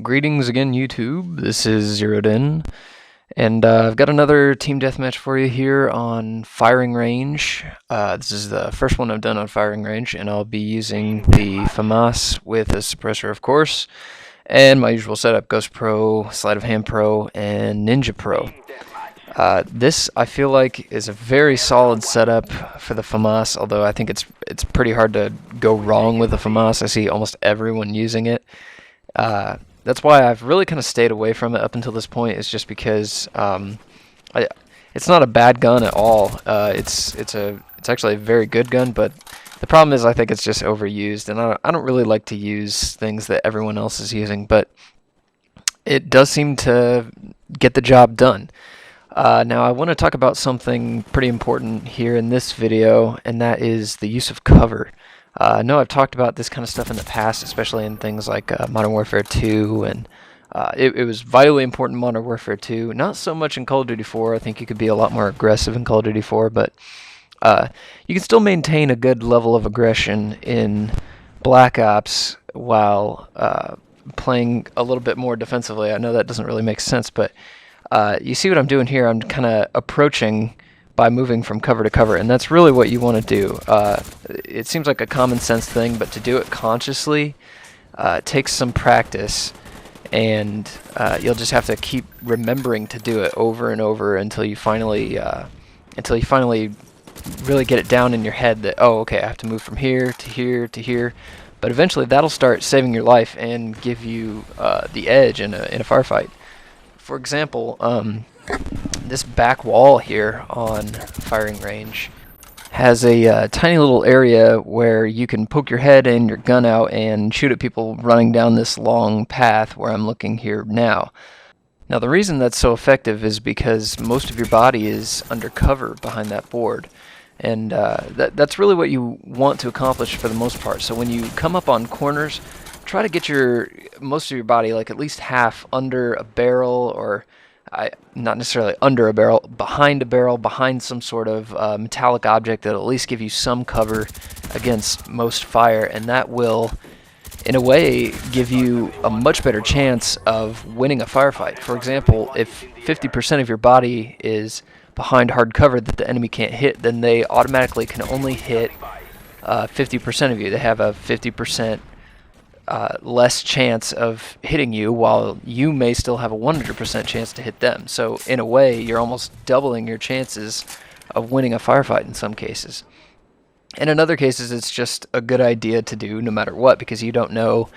Greetings again, YouTube. This is Zeroed In, and I've got another team deathmatch for you here on firing range. This is the first one I've done on firing range, and I'll be using the FAMAS with a suppressor, of course, and my usual setup: Ghost Pro, Sleight of Hand Pro, and Ninja Pro. This, I feel like, is a very solid setup for the FAMAS, although I think it's pretty hard to go wrong with the FAMAS. I see almost everyone using it. That's why I've really kind of stayed away from it up until this point. Is just because it's not a bad gun at all. It's actually a very good gun, but the problem is I think it's just overused, and I don't really like to use things that everyone else is using, but it does seem to get the job done. Now I want to talk about something pretty important here in this video, and that is the use of cover. I know I've talked about this kind of stuff in the past, especially in things like Modern Warfare 2, and it was vitally important in Modern Warfare 2. Not so much in Call of Duty 4. I think you could be a lot more aggressive in Call of Duty 4, but you can still maintain a good level of aggression in Black Ops while playing a little bit more defensively. I know that doesn't really make sense, but you see what I'm doing here? I'm kind of approaching by moving from cover to cover, and that's really what you want to do. It seems like a common sense thing, but to do it consciously takes some practice, and you'll just have to keep remembering to do it over and over until you finally really get it down in your head that, oh, okay, I have to move from here to here to here. But eventually that'll start saving your life and give you the edge in a firefight. For example, this back wall here on firing range has a tiny little area where you can poke your head and your gun out and shoot at people running down this long path where I'm looking here now. Now the reason that's so effective is because most of your body is under cover behind that board, and that's really what you want to accomplish for the most part. So when you come up on corners, try to get most of your body, like at least half, under a barrel, or not necessarily under a barrel, behind some sort of metallic object that'll at least give you some cover against most fire, and that will, in a way, give you a much better chance of winning a firefight. For example, if 50% of your body is behind hard cover that the enemy can't hit, then they automatically can only hit 50% of you. They have a 50% less chance of hitting you, while you may still have a 100% chance to hit them. So in a way, you're almost doubling your chances of winning a firefight in some cases. And in other cases, it's just a good idea to do no matter what, because you don't know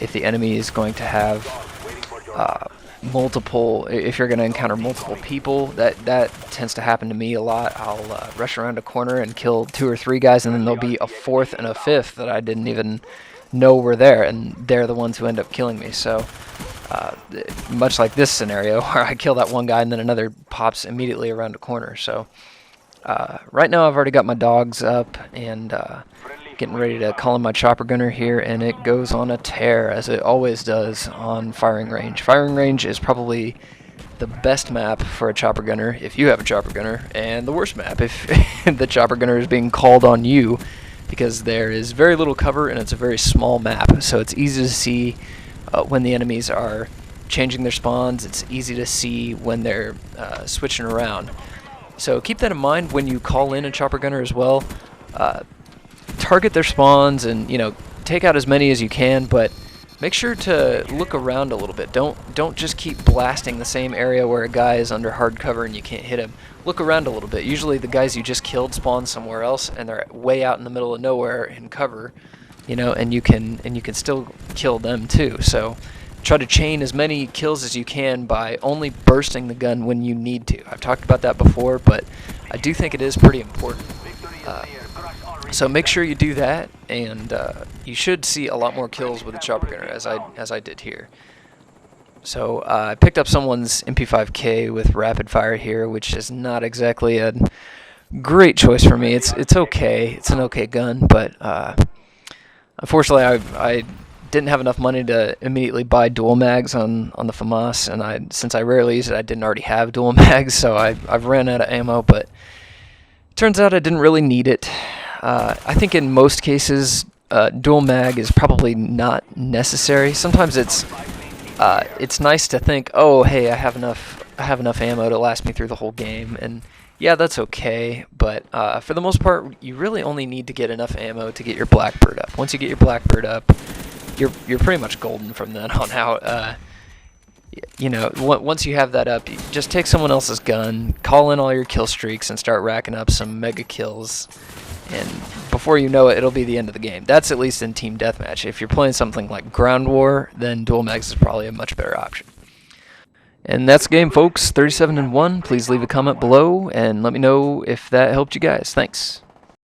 if the enemy is going to have if you're going to encounter multiple people. That tends to happen to me a lot. I'll rush around a corner and kill 2 or 3 guys, and then there'll be a 4th and a 5th that I didn't even know were there, and they're the ones who end up killing me. So much like this scenario where I kill that one guy and then another pops immediately around a corner. So right now I've already got my dogs up and getting ready to call in my chopper gunner here, and it goes on a tear, as it always does on firing range. Firing range is probably the best map for a chopper gunner if you have a chopper gunner, and the worst map if the chopper gunner is being called on you, because there is very little cover and it's a very small map. So it's easy to see when the enemies are changing their spawns. It's easy to see when they're switching around. So keep that in mind when you call in a chopper gunner as well. Target their spawns and, take out as many as you can, but make sure to look around a little bit. Don't just keep blasting the same area where a guy is under hard cover and you can't hit him. Look around a little bit. Usually the guys you just killed spawn somewhere else, and they're way out in the middle of nowhere in cover, and you can still kill them too. So try to chain as many kills as you can by only bursting the gun when you need to. I've talked about that before, but I do think it is pretty important. So make sure you do that, and you should see a lot more kills with the chopper gunner, as I did here. So I picked up someone's MP5K with rapid fire here, which is not exactly a great choice for me. It's okay. It's an okay gun, but unfortunately I didn't have enough money to immediately buy dual mags on the FAMAS, and since I rarely use it, I didn't already have dual mags, so I've ran out of ammo. But turns out I didn't really need it. I think in most cases, dual mag is probably not necessary. Sometimes it's it's nice to think, oh, hey, I have enough ammo to last me through the whole game, and yeah, that's okay. But for the most part, you really only need to get enough ammo to get your Blackbird up. Once you get your Blackbird up, you're pretty much golden from then on out. You know, once you have that up, you just take someone else's gun, call in all your kill streaks, and start racking up some mega kills. And before you know it, it'll be the end of the game. That's at least in Team Deathmatch. If you're playing something like Ground War, then Dual Mags is probably a much better option. And that's the game, folks. 37-1. Please leave a comment below and let me know if that helped you guys. Thanks.